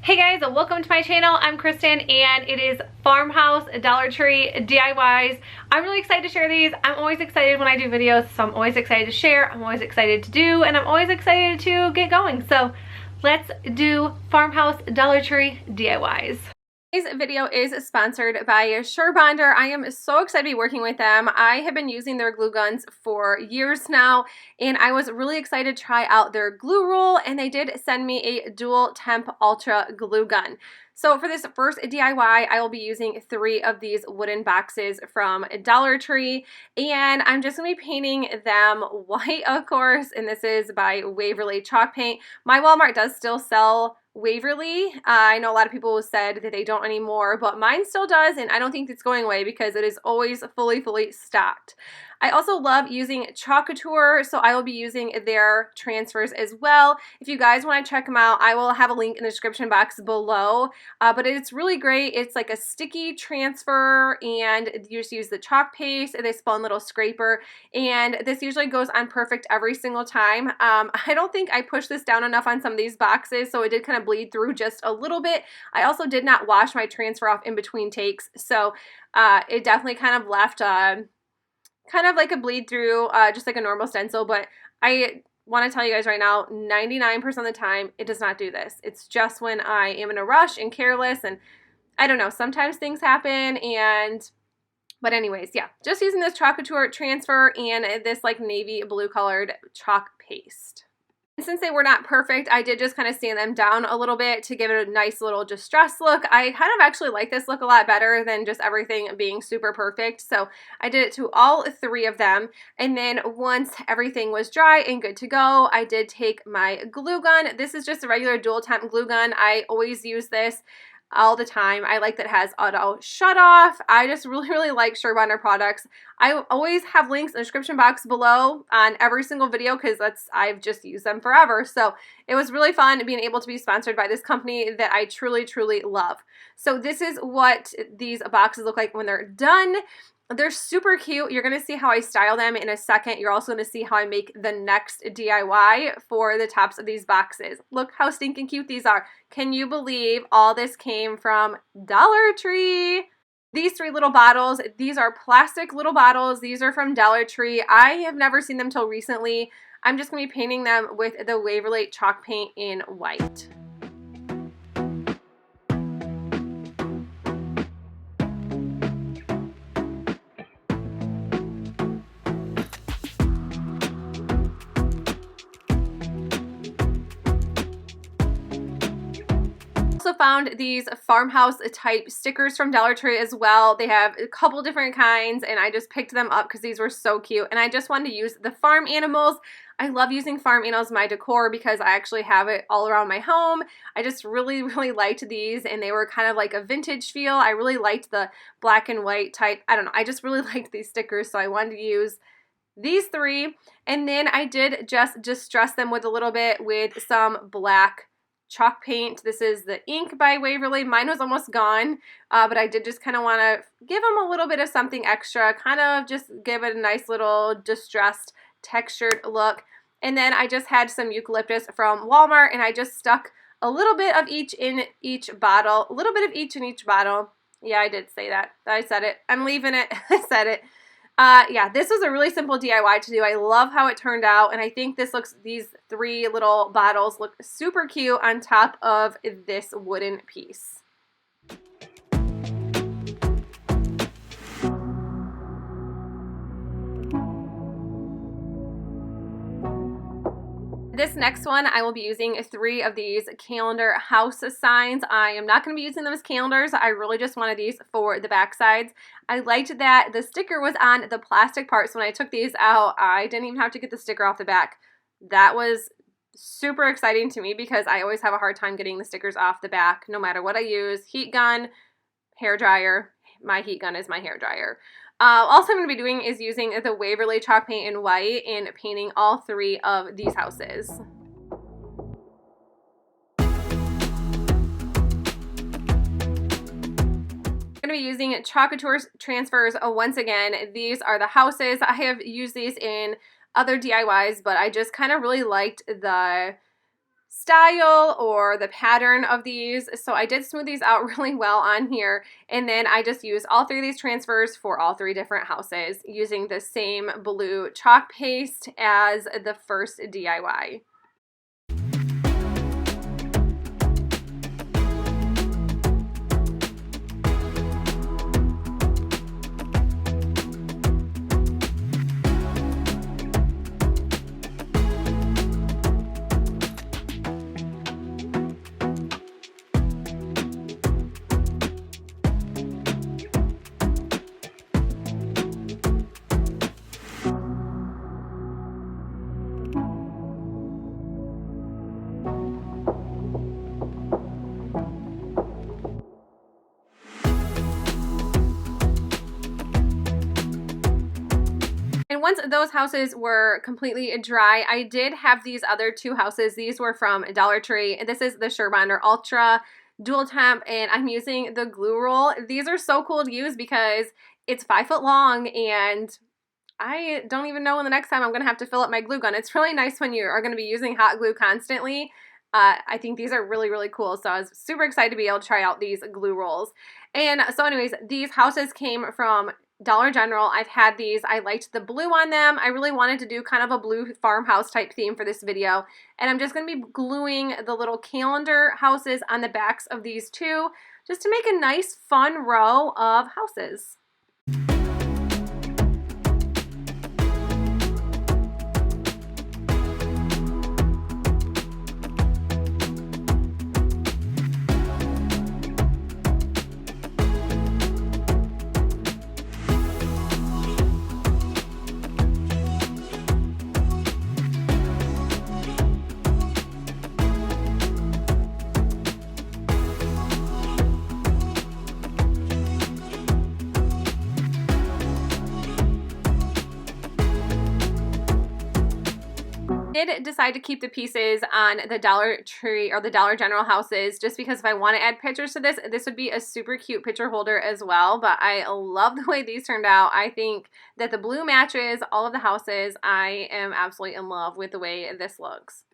Hey guys, welcome to my channel. I'm Kristen and it is Farmhouse, Dollar Tree, DIYs. I'm really excited to share these. I'm always excited when I do videos, so I'm always excited to share, I'm always excited to do, and I'm always excited to get going. So let's do Farmhouse, Dollar Tree, DIYs. Today's video is sponsored by Surebonder. I am so excited to be working with them. I have been using their glue guns for years now, and I was really excited to try out their glue roll, and they did send me a dual temp ultra glue gun. So for this first DIY, I will be using 3 of these wooden boxes from Dollar Tree, and I'm just going to be painting them white, of course, and this is by Waverly Chalk Paint. My Walmart does still sell Waverly. I know a lot of people said that they don't anymore, but mine still does, and I don't think it's going away because it is always fully stocked. I also love using Chalk Couture, so I will be using their transfers as well. If you guys want to check them out, I will have a link in the description box below, but it's really great. It's like a sticky transfer, and you just use the chalk paste and this fun little scraper, and this usually goes on perfect every single time. I don't think I pushed this down enough on some of these boxes, so it did kind of bleed through just a little bit. I also did not wash my transfer off in between takes, so it definitely kind of left kind of like a bleed through, just like a normal stencil, but I want to tell you guys right now, 99% of the time, it does not do this. It's just when I am in a rush and careless, and I don't know, sometimes things happen, but anyways, yeah, just using this Chalk Couture transfer and this like navy blue colored chalk paste. And since they were not perfect, I did just kind of sand them down a little bit to give it a nice little distressed look. I kind of actually like this look a lot better than just everything being super perfect. So I did it to all 3 of them. And then once everything was dry and good to go, I did take my glue gun. This is just a regular dual temp glue gun. I always use this all the time. I like that it has auto shut off. I just really like Surebonder products. I always have links in the description box below on every single video because I've just used them forever. So it was really fun being able to be sponsored by this company that I truly love. So this is what these boxes look like when they're done. They're super cute. You're going to see how I style them in a second. You're also going to see how I make the next DIY for the tops of these boxes. Look how stinking cute these are. Can you believe all this came from Dollar Tree? These 3 little bottles, these are plastic little bottles. These are from Dollar Tree. I have never seen them till recently. I'm just going to be painting them with the Waverly chalk paint in white. Also found these Farmhouse type stickers from Dollar Tree as well. They have a couple different kinds, and I just picked them up because these were so cute, and I just wanted to use the farm animals. I love using farm animals in my decor because I actually have it all around my home. I just really liked these, and they were kind of like a vintage feel. I really liked the black and white type. I don't know, I just really liked these stickers, so I wanted to use these 3, and then I did just distress them with a little bit with some black chalk paint. This is the ink by Waverly. Mine was almost gone, but I did just kind of want to give them a little bit of something extra, kind of just give it a nice little distressed textured look. And then I just had some eucalyptus from Walmart, and I just stuck a little bit of each in each bottle, a little bit of each in each bottle. Yeah, I did say that. I said it. I'm leaving it. I said it. Yeah, this was a really simple DIY to do. I love how it turned out, and I think these 3 little bottles look super cute on top of this wooden piece. This next one, I will be using 3 of these calendar house signs. I am not going to be using them as calendars. I really just wanted these for the back sides. I liked that the sticker was on the plastic part, so when I took these out, I didn't even have to get the sticker off the back. That was super exciting to me because I always have a hard time getting the stickers off the back, no matter what I use. Heat gun, hair dryer. My heat gun is my hair dryer. Also, I'm going to be doing is using the Waverly chalk paint in white and painting all 3 of these houses. I'm going to be using Chalk Couture transfers once again. These are the houses. I have used these in other DIYs, but I just kind of really liked the style or the pattern of these. So I did smooth these out really well on here, and then I just used all 3 of these transfers for all 3 different houses using the same blue chalk paste as the first DIY. And once those houses were completely dry, I did have these other 2 houses. These were from Dollar Tree. This is the Surebonder Ultra Dual Temp, and I'm using the glue roll. These are so cool to use because it's 5 foot long, and I don't even know when the next time I'm going to have to fill up my glue gun. It's really nice when you are going to be using hot glue constantly. I think these are really, really cool. So I was super excited to be able to try out these glue rolls. And so anyways, these houses came from Dollar General. I've had these. I liked the blue on them. I really wanted to do kind of a blue farmhouse type theme for this video. And I'm just going to be gluing the little calendar houses on the backs of these 2 just to make a nice fun row of houses. Did decide to keep the pieces on the Dollar Tree or the Dollar General houses just because if I want to add pictures to this, this would be a super cute picture holder as well. But I love the way these turned out. I think that the blue matches all of the houses. I am absolutely in love with the way this looks.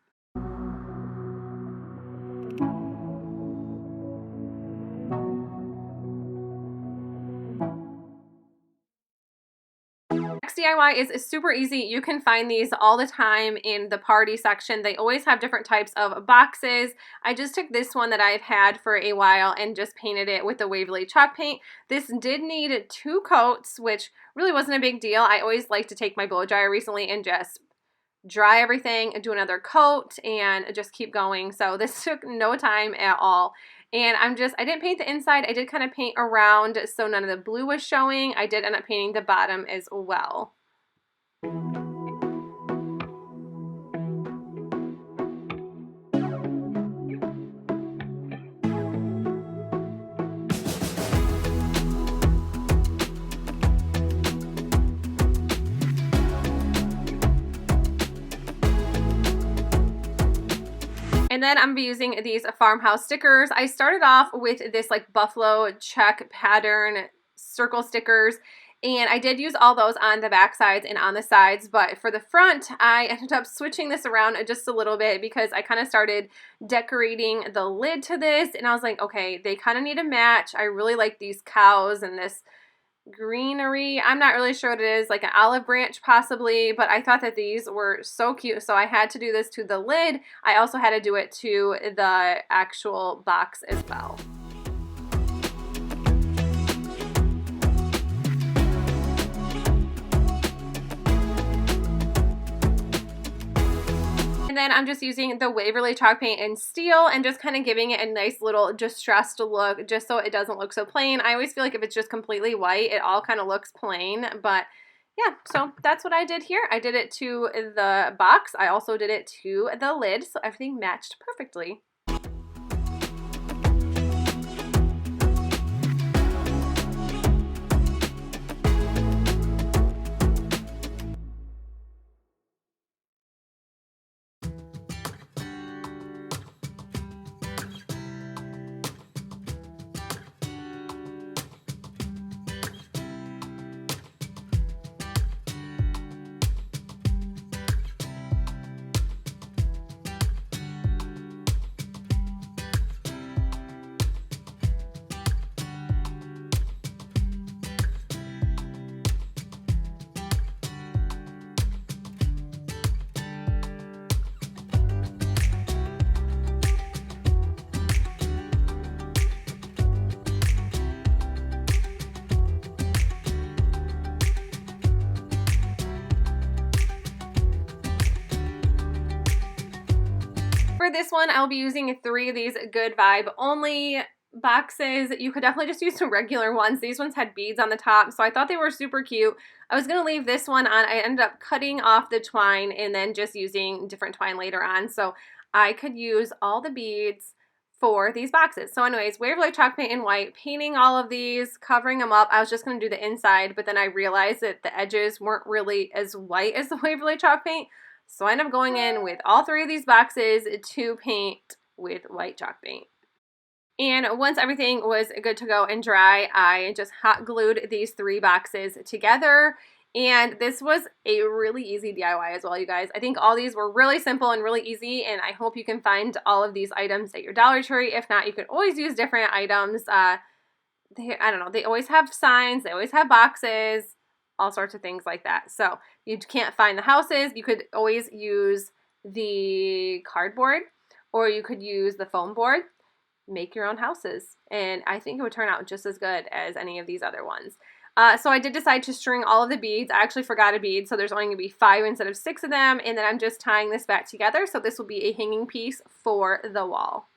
DIY is super easy. You can find these all the time in the party section. They always have different types of boxes. I just took this one that I've had for a while and just painted it with the Waverly chalk paint. This did need 2 coats, which really wasn't a big deal. I always like to take my blow dryer recently and just dry everything, do another coat, and just keep going. So this took no time at all. And I didn't paint the inside. I did kind of paint around so none of the blue was showing. I did end up painting the bottom as well. And then I'm going to be using these Farmhouse stickers. I started off with this like buffalo check pattern circle stickers, and I did use all those on the back sides and on the sides, but for the front, I ended up switching this around just a little bit because I kind of started decorating the lid to this, and I was like, okay, they kind of need a match. I really like these cows and this greenery. I'm not really sure what it is, like an olive branch possibly, but I thought that these were so cute, so I had to do this to the lid. I also had to do it to the actual box as well. And then I'm just using the Waverly chalk paint in steel and just kind of giving it a nice little distressed look just so it doesn't look so plain. I always feel like if it's just completely white, it all kind of looks plain. But yeah, so that's what I did here. I did it to the box. I also did it to the lid, so everything matched perfectly. For this one, I'll be using 3 of these Good Vibe Only boxes. You could definitely just use some regular ones. These ones had beads on the top, so I thought they were super cute. I was going to leave this one on. I ended up cutting off the twine and then just using different twine later on, so I could use all the beads for these boxes. So anyways, Waverly chalk paint in white, painting all of these, covering them up. I was just going to do the inside, but then I realized that the edges weren't really as white as the Waverly chalk paint. So I ended up going in with all 3 of these boxes to paint with white chalk paint. And once everything was good to go and dry, I just hot glued these 3 boxes together. And this was a really easy DIY as well, you guys. I think all these were really simple and really easy, and I hope you can find all of these items at your Dollar Tree. If not, you can always use different items. I don't know, they always have signs, they always have boxes, all sorts of things like that. So you can't find the houses, you could always use the cardboard, or you could use the foam board. Make your own houses, and I think it would turn out just as good as any of these other ones. So I did decide to string all of the beads. I actually forgot a bead, so there's only going to be 5 instead of 6 of them, and then I'm just tying this back together, so this will be a hanging piece for the wall.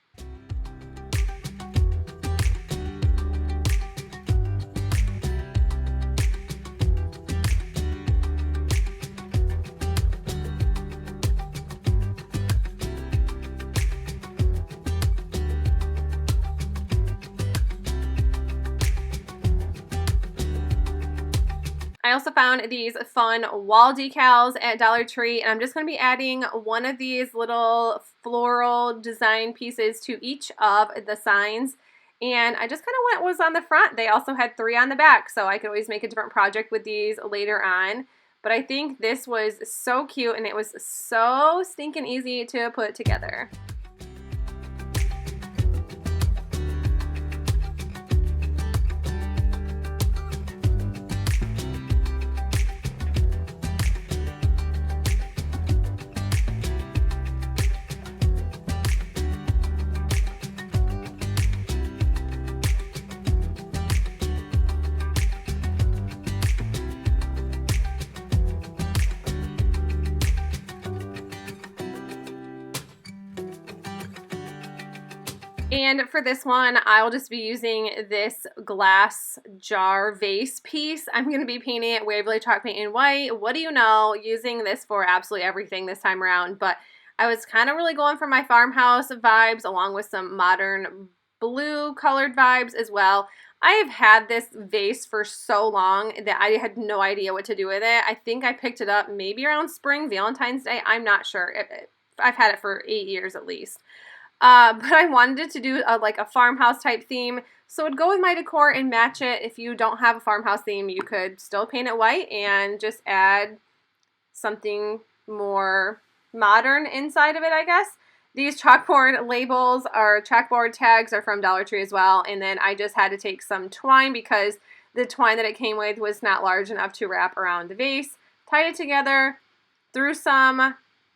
I also found these fun wall decals at Dollar Tree, and I'm just going to be adding one of these little floral design pieces to each of the signs. And I just kind of went what was on the front. They also had 3 on the back, so I could always make a different project with these later on. But I think this was so cute, and it was so stinking easy to put together. And for this one, I'll just be using this glass jar vase piece. I'm going to be painting it Waverly chalk paint in white. What do you know? Using this for absolutely everything this time around. But I was kind of really going for my farmhouse vibes along with some modern blue colored vibes as well. I have had this vase for so long that I had no idea what to do with it. I think I picked it up maybe around spring, Valentine's Day. I'm not sure. I've had it for 8 years at least. But I wanted it to do like a farmhouse type theme, so it would go with my decor and match it. If you don't have a farmhouse theme, you could still paint it white and just add something more modern inside of it, I guess. These chalkboard labels or chalkboard tags are from Dollar Tree as well, and then I just had to take some twine because the twine that it came with was not large enough to wrap around the vase. Tied it together, threw some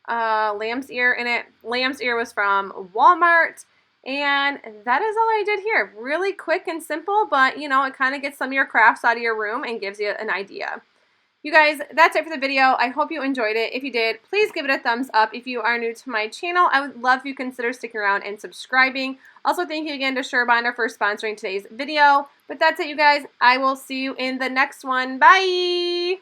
lamb's ear in it. Lamb's ear was from Walmart, and that is all I did here. Really quick and simple, but you know, it kind of gets some of your crafts out of your room and gives you an idea. You guys, that's it for the video. I hope you enjoyed it. If you did, please give it a thumbs up. If you are new to my channel, I would love if you consider sticking around and subscribing. Also, thank you again to SureBinder for sponsoring today's video. But that's it, you guys. I will see you in the next one. Bye!